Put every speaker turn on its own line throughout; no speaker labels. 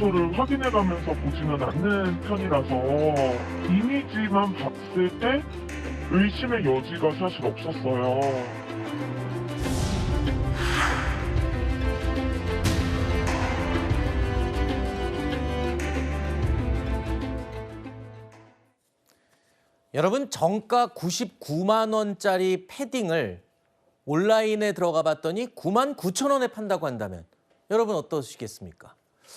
데이터를 확인해가면서 보지는 않는 편이라서 이미지만 봤을 때 의심의 여지가 사실 없었어요.
여러분, 정가 99만 원짜리 패딩을 온라인에 들어가 봤더니 9만 9천 원에 판다고 한다면 여러분 어떠시겠습니까?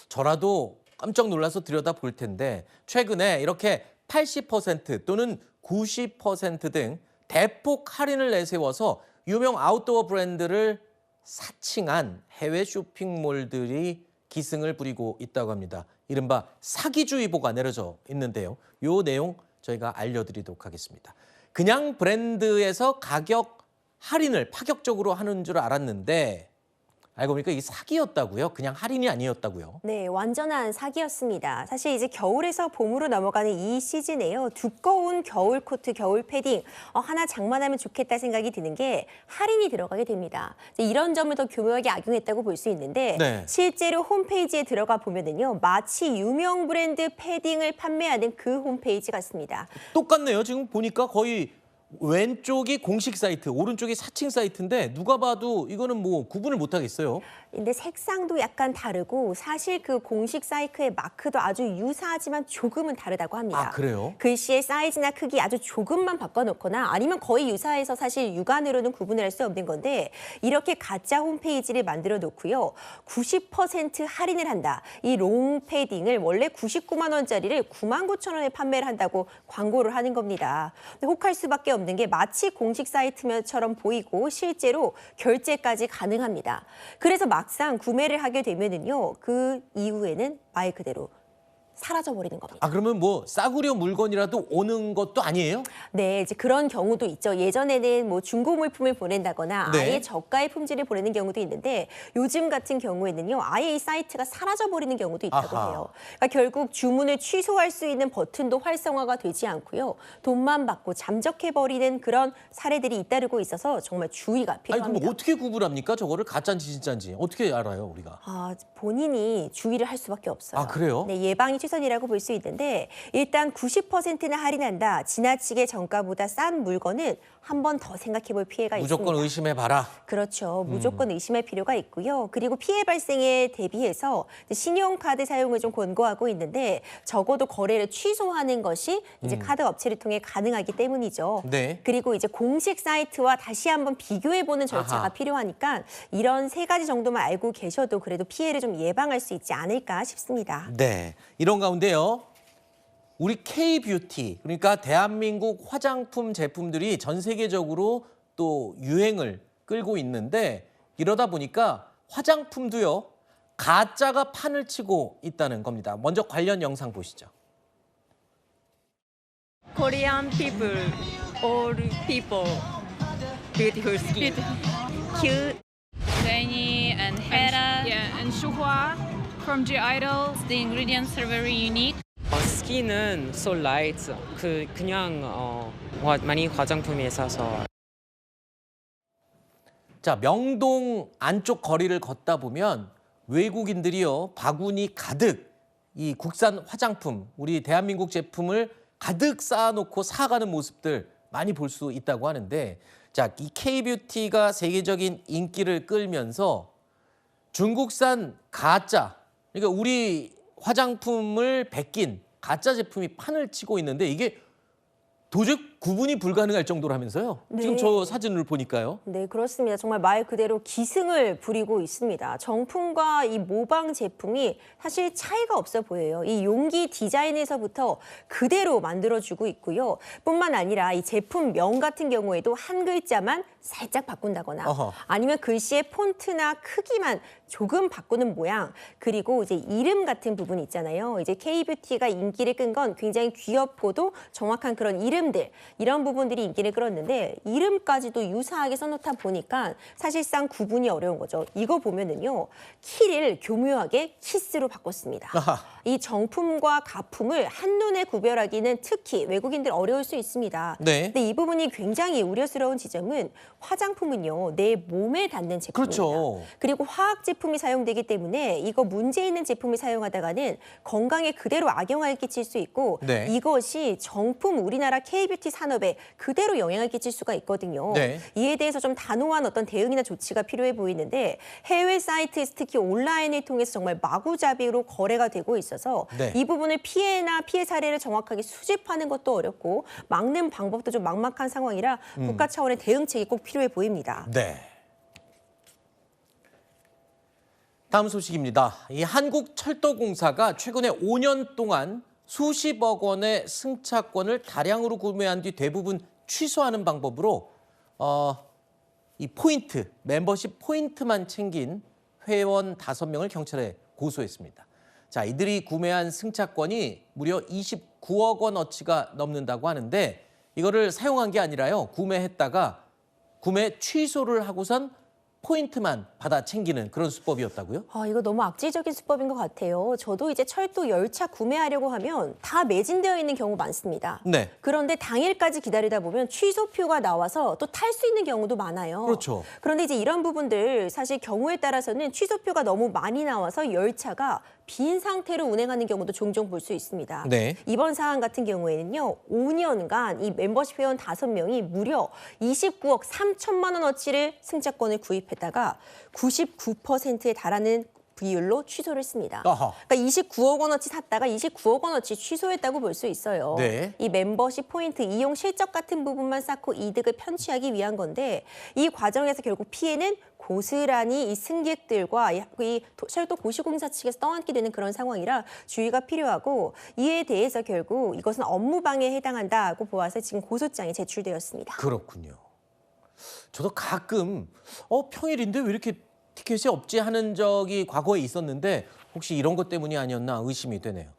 저라도 깜짝 놀라서 들여다볼 텐데 최근에 이렇게 80% 또는 90% 등 대폭 할인을 내세워서 유명 아웃도어 브랜드를 사칭한 해외 쇼핑몰들이 기승을 부리고 있다고 합니다. 이른바 사기주의보가 내려져 있는데요. 이 내용 저희가 알려드리도록 하겠습니다. 그냥 브랜드에서 가격 할인을 파격적으로 하는 줄 알았는데 알고 보니까 이게 사기였다고요? 그냥 할인이 아니었다고요?
네, 완전한 사기였습니다. 사실 이제 겨울에서 봄으로 넘어가는 이 시즌에요. 두꺼운 겨울 코트, 겨울 패딩 하나 장만하면 좋겠다 생각이 드는 게 할인이 들어가게 됩니다. 이런 점을 더 교묘하게 악용했다고 볼 수 있는데
네.
실제로 홈페이지에 들어가 보면은요. 마치 유명 브랜드 패딩을 판매하는 그 홈페이지 같습니다.
똑같네요. 지금 보니까 거의 왼쪽이 공식 사이트, 오른쪽이 사칭 사이트인데 누가 봐도 이거는 뭐 구분을 못 하겠어요.
근데 색상도 약간 다르고 사실 그 공식 사이트의 마크도 아주 유사하지만 조금은 다르다고 합니다.
아, 그래요?
글씨의 사이즈나 크기 아주 조금만 바꿔놓거나 아니면 거의 유사해서 사실 육안으로는 구분을 할 수 없는 건데 이렇게 가짜 홈페이지를 만들어 놓고요. 90% 할인을 한다. 이 롱 패딩을 원래 99만 원짜리를 9만 9천 원에 판매를 한다고 광고를 하는 겁니다. 근데 혹할 수밖에 없는 게 마치 공식 사이트처럼 보이고 실제로 결제까지 가능합니다. 그래서 막상 구매를 하게 되면은요, 그 이후에는 말 그대로 사라져버리는 겁니다.
아, 그러면 뭐 싸구려 물건이라도 오는 것도 아니에요?
네, 이제 그런 경우도 있죠. 예전에는 뭐 중고 물품을 보낸다거나
네.
아예 저가의 품질을 보내는 경우도 있는데 요즘 같은 경우에는요, 아예 이 사이트가 사라져버리는 경우도 있다고
아하.
해요. 그러니까 결국 주문을 취소할 수 있는 버튼도 활성화가 되지 않고요. 돈만 받고 잠적해버리는 그런 사례들이 잇따르고 있어서 정말 주의가
아니,
필요합니다.
그럼 어떻게 구분합니까? 저거를 가짜인지 진짜인지 어떻게 알아요, 우리가?
본인이 주의를 할 수밖에 없어요.
아, 그래요?
네, 예방이 최선이라고 볼 수 있는데 일단 90%는 할인한다. 지나치게 정가보다 싼 물건은 한 번 더 생각해 볼 피해가
무조건
있습니다.
의심해봐라.
그렇죠. 무조건 의심할 필요가 있고요. 그리고 피해 발생에 대비해서 신용카드 사용을 좀 권고하고 있는데 적어도 거래를 취소하는 것이 이제 카드 업체를 통해 가능하기 때문이죠.
네.
그리고 이제 공식 사이트와 다시 한번 비교해보는 절차가
아하.
필요하니까 이런 세 가지 정도만 알고 계셔도 그래도 피해를 좀 예방할 수 있지 않을까 싶습니다.
네, 이런 가운데요. 우리 K-뷰티, 그러니까 대한민국 화장품 제품들이 전 세계적으로 또 유행을 끌고 있는데 이러다 보니까 화장품도요. 가짜가 판을 치고 있다는 겁니다. 먼저 관련 영상 보시죠.
Korean people, all people, beautiful skin. Cute.
Jenny and Hera.
Yeah, and Shuhua from G-Idol.
The ingredients are very unique.
스킨은 so light. 그냥 많이 화장품에 사서.
자, 명동 안쪽 거리를 걷다 보면 외국인들이요. 바구니 가득 이 국산 화장품, 우리 대한민국 제품을 가득 쌓아놓고 사가는 모습들 많이 볼 수 있다고 하는데 자, 이 K-뷰티가 세계적인 인기를 끌면서 중국산 가짜, 그러니까 우리 화장품을 베낀 가짜 제품이 판을 치고 있는데 이게 도저히 구분이 불가능할 정도라면서요.
네.
지금 저 사진을 보니까요.
네, 그렇습니다. 정말 말 그대로 기승을 부리고 있습니다. 정품과 이 모방 제품이 사실 차이가 없어 보여요. 이 용기 디자인에서부터 그대로 만들어주고 있고요. 뿐만 아니라 이 제품명 같은 경우에도 한 글자만 살짝 바꾼다거나
어허.
아니면 글씨의 폰트나 크기만 조금 바꾸는 모양, 그리고 이제 이름 같은 부분 있잖아요. 이제 K-뷰티가 인기를 끈 건 굉장히 귀엽고도 정확한 그런 이름들. 이런 부분들이 인기를 끌었는데 이름까지도 유사하게 써놓다 보니까 사실상 구분이 어려운 거죠. 이거 보면은요. 키를 교묘하게 키스로 바꿨습니다.
아하.
이 정품과 가품을 한눈에 구별하기는 특히 외국인들 어려울 수 있습니다.
네.
근데 이 부분이 굉장히 우려스러운 지점은 화장품은요. 내 몸에 닿는 제품입니다.
그렇죠.
그리고 화학 제품이 사용되기 때문에 이거 문제 있는 제품을 사용하다가는 건강에 그대로 악영향을 끼칠 수 있고
네.
이것이 정품 우리나라 K뷰티 산업에 그대로 영향을 끼칠 수가 있거든요.
네.
이에 대해서 좀 단호한 어떤 대응이나 조치가 필요해 보이는데 해외 사이트에서 특히 온라인을 통해서 정말 마구잡이로 거래가 되고 있어서
네.
이 부분을 피해나 피해 사례를 정확하게 수집하는 것도 어렵고 막는 방법도 좀 막막한 상황이라 국가 차원의 대응책이 꼭 필요해 보입니다.
네. 다음 소식입니다. 이 한국철도공사가 최근에 5년 동안 수십억 원의 승차권을 다량으로 구매한 뒤 대부분 취소하는 방법으로 이 포인트, 멤버십 포인트만 챙긴 회원 5명을 경찰에 고소했습니다. 자, 이들이 구매한 승차권이 무려 29억 원어치가 넘는다고 하는데 이거를 사용한 게 아니라요. 구매했다가 구매 취소를 하고선 포인트만 받아 챙기는 그런 수법이었다고요?
이거 너무 악질적인 수법인 것 같아요. 저도 이제 철도 열차 구매하려고 하면 다 매진되어 있는 경우 많습니다.
네.
그런데 당일까지 기다리다 보면 취소표가 나와서 또 탈 수 있는 경우도 많아요.
그렇죠.
그런데 이제 이런 부분들 사실 경우에 따라서는 취소표가 너무 많이 나와서 열차가 빈 상태로 운행하는 경우도 종종 볼 수 있습니다.
네.
이번 사안 같은 경우에는요. 5년간 이 멤버십 회원 5명이 무려 29억 3천만 원어치를 승차권을 구입했다가 99%에 달하는 비율로 취소를 했습니다.
아하.
그러니까 29억 원어치 샀다가 29억 원어치 취소했다고 볼 수 있어요.
네.
이 멤버십 포인트 이용 실적 같은 부분만 쌓고 이득을 편취하기 위한 건데 이 과정에서 결국 피해는 고스란히 이 승객들과 이 철도 고시공사 측에서 떠안게 되는 그런 상황이라 주의가 필요하고 이에 대해서 결국 이것은 업무방해에 해당한다고 보아서 지금 고소장이 제출되었습니다.
그렇군요. 저도 가끔 평일인데 왜 이렇게 티켓이 없지 하는 적이 과거에 있었는데 혹시 이런 것 때문이 아니었나 의심이 되네요.